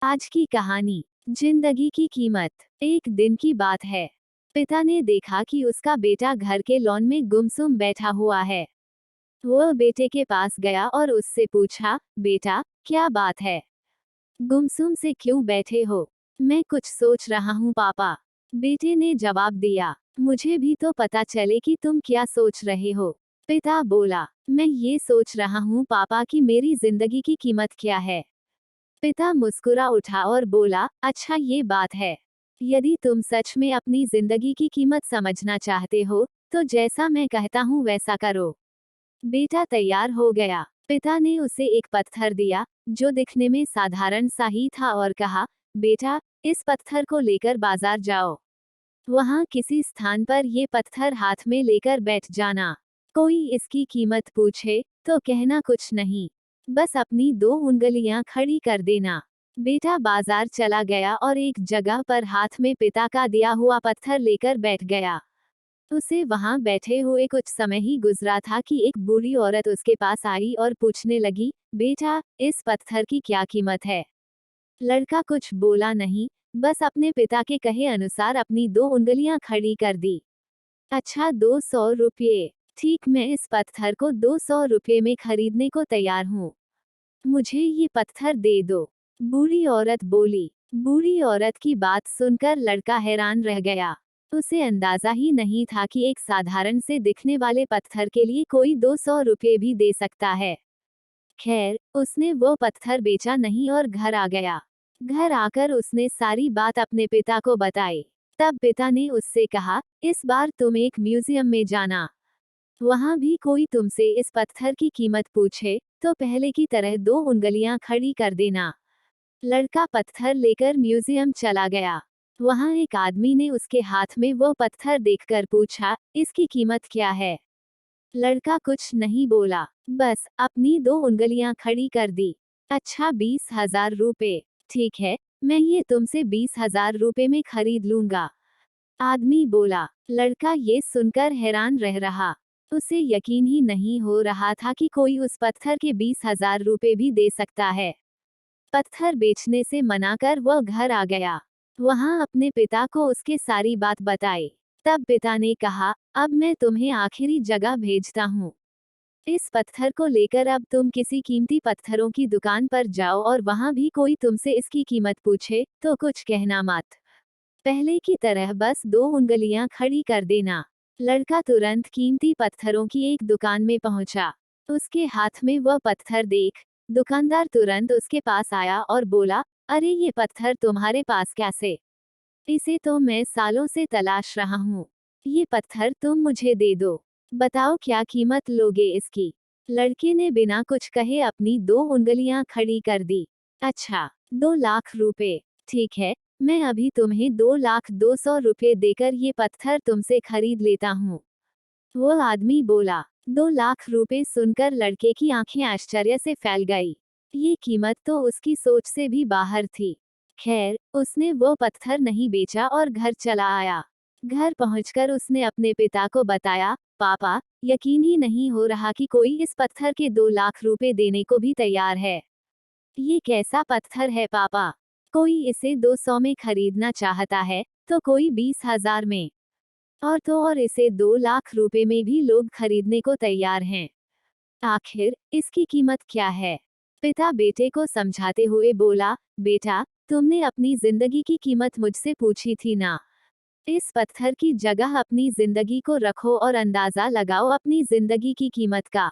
आज की कहानी। जिंदगी की कीमत। एक दिन की बात है। पिता ने देखा कि उसका बेटा घर के लॉन में गुमसुम बैठा हुआ है। वो बेटे के पास गया और उससे पूछा, बेटा, क्या बात है? गुमसुम से क्यों बैठे हो? मैं कुछ सोच रहा हूँ पापा। बेटे ने जवाब दिया। मुझे भी तो पता चले कि तुम क्या सोच रहे हो। पिता बोला, मैं ये सोच रहा हूँ पापा कि मेरी जिंदगी की कीमत क्या है। पिता मुस्कुरा उठा और बोला, अच्छा ये बात है। यदि तुम सच में अपनी जिंदगी की कीमत समझना चाहते हो, तो जैसा मैं कहता हूँ वैसा करो। बेटा तैयार हो गया। पिता ने उसे एक पत्थर दिया, जो दिखने में साधारण सा ही था और कहा, बेटा, इस पत्थर को लेकर बाजार जाओ। वहाँ किसी स्थान पर ये पत्थर हाथ में लेकर बैठ जाना। कोई इसकी कीमत पूछे, तो कहना कुछ नहीं। बस अपनी दो उंगलियां खड़ी कर देना। बेटा बाजार चला गया और एक जगह पर हाथ में पिता का दिया हुआ पत्थर लेकर बैठ गया। उसे वहां बैठे हुए कुछ समय ही गुजरा था कि एक बूढ़ी औरत उसके पास आई और पूछने लगी, बेटा, इस पत्थर की क्या कीमत है? लड़का कुछ बोला नहीं, बस अपने पिता के कहे अनुसार अपनी दो उंगलियां खड़ी कर दी। अच्छा, 200 रुपये। ठीक, मैं इस पत्थर को 200 रुपये में खरीदने को तैयार हूँ। मुझे ये पत्थर दे दो। बूढ़ी औरत बोली। बूढ़ी औरत की बात सुनकर लड़का हैरान रह गया। उसे अंदाजा ही नहीं था कि एक साधारण से दिखने वाले पत्थर के लिए कोई 200 रुपये भी दे सकता है। खैर, उसने वो पत्थर बेचा नहीं और घर आ गया। घर आकर उसने सारी बात अपने पिता को बताई। तब पिता ने उससे कहा, इस बार तुम एक म्यूजियम में जाना। वहां भी कोई तुमसे इस पत्थर की कीमत पूछे, तो पहले की तरह दो उंगलियां खड़ी कर देना। लड़का पत्थर लेकर म्यूजियम चला गया। वहां एक आदमी ने उसके हाथ में वो पत्थर देखकर पूछा, इसकी कीमत क्या है? लड़का कुछ नहीं बोला, बस अपनी दो उंगलियां खड़ी कर दी। अच्छा, 20,000 रुपये। ठीक है, मैं ये तुमसे 20,000 रुपये में खरीद लूंगा। आदमी बोला। लड़का ये सुनकर हैरान रह रहा। उसे यकीन ही नहीं हो रहा था कि कोई उस पत्थर के 20,000 रुपये भी दे सकता है। पत्थर बेचने से मना कर वह घर आ गया। वहां अपने पिता को उसके सारी बात बताई। तब पिता ने कहा, अब मैं तुम्हें आखिरी जगह भेजता हूँ। इस पत्थर को लेकर अब तुम किसी कीमती पत्थरों की दुकान पर जाओ और वहां भी कोई तुमसे इसकी कीमत पूछे, तो कुछ कहना मत। पहले की तरह बस दो उंगलियां खड़ी कर देना। लड़का तुरंत कीमती पत्थरों की एक दुकान में पहुंचा। उसके हाथ में वह पत्थर देख दुकानदार तुरंत उसके पास आया और बोला, अरे ये पत्थर तुम्हारे पास कैसे? इसे तो मैं सालों से तलाश रहा हूँ। ये पत्थर तुम मुझे दे दो। बताओ क्या कीमत लोगे इसकी? लड़के ने बिना कुछ कहे अपनी दो उंगलियां खड़ी कर दी। अच्छा, 2 लाख रुपए। ठीक है, मैं अभी तुम्हें 2,02,00,000 देकर ये पत्थर तुमसे खरीद लेता हूँ। वो आदमी बोला। 2 लाख रुपए सुनकर लड़के की आंखें आश्चर्य से फैल गई। ये कीमत तो उसकी सोच से भी बाहर थी। खैर, उसने वो पत्थर नहीं बेचा और घर चला आया। घर पहुंचकर उसने अपने पिता को बताया, पापा, यकीन ही नहीं हो रहा कि कोई इस पत्थर के 2 लाख रुपए देने को भी तैयार है। ये कैसा पत्थर है पापा? कोई इसे 200 में खरीदना चाहता है, तो कोई 20,000 में। और तो और इसे 2 लाख रुपए में भी लोग खरीदने को तैयार हैं। आखिर इसकी कीमत क्या है? पिता बेटे को समझाते हुए बोला, बेटा, तुमने अपनी जिंदगी की कीमत मुझसे पूछी थी ना। इस पत्थर की जगह अपनी जिंदगी को रखो और अंदाजा लगाओ अपनी जिंदगी की कीमत का।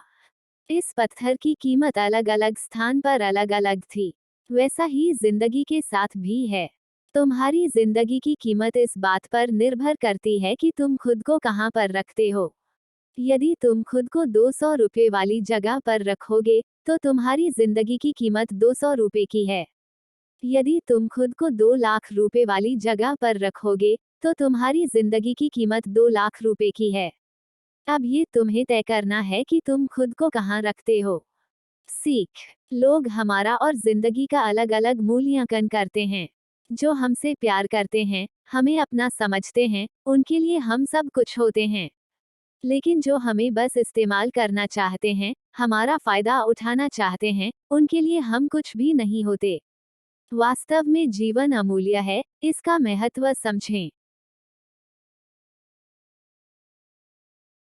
इस पत्थर की कीमत अलग अलग स्थान पर अलग अलग थी। वैसा ही जिंदगी के साथ भी है। तुम्हारी जिंदगी की कीमत इस बात पर निर्भर करती है कि तुम खुद को कहाँ पर रखते हो। यदि तुम खुद को 200 रुपये वाली जगह पर रखोगे, तो तुम्हारी जिंदगी की कीमत 200 रुपये की है। यदि तुम खुद को 2 लाख रुपए वाली जगह पर रखोगे, तो तुम्हारी जिंदगी की कीमत 2 लाख रुपए की है। अब ये तुम्हें तय करना है कि तुम खुद को कहाँ रखते हो। सीख। लोग हमारा और जिंदगी का अलग अलग मूल्यांकन करते हैं। जो हमसे प्यार करते हैं, हमें अपना समझते हैं, उनके लिए हम सब कुछ होते हैं। लेकिन जो हमें बस इस्तेमाल करना चाहते हैं, हमारा फायदा उठाना चाहते हैं, उनके लिए हम कुछ भी नहीं होते। वास्तव में जीवन अमूल्य है, इसका महत्व समझें।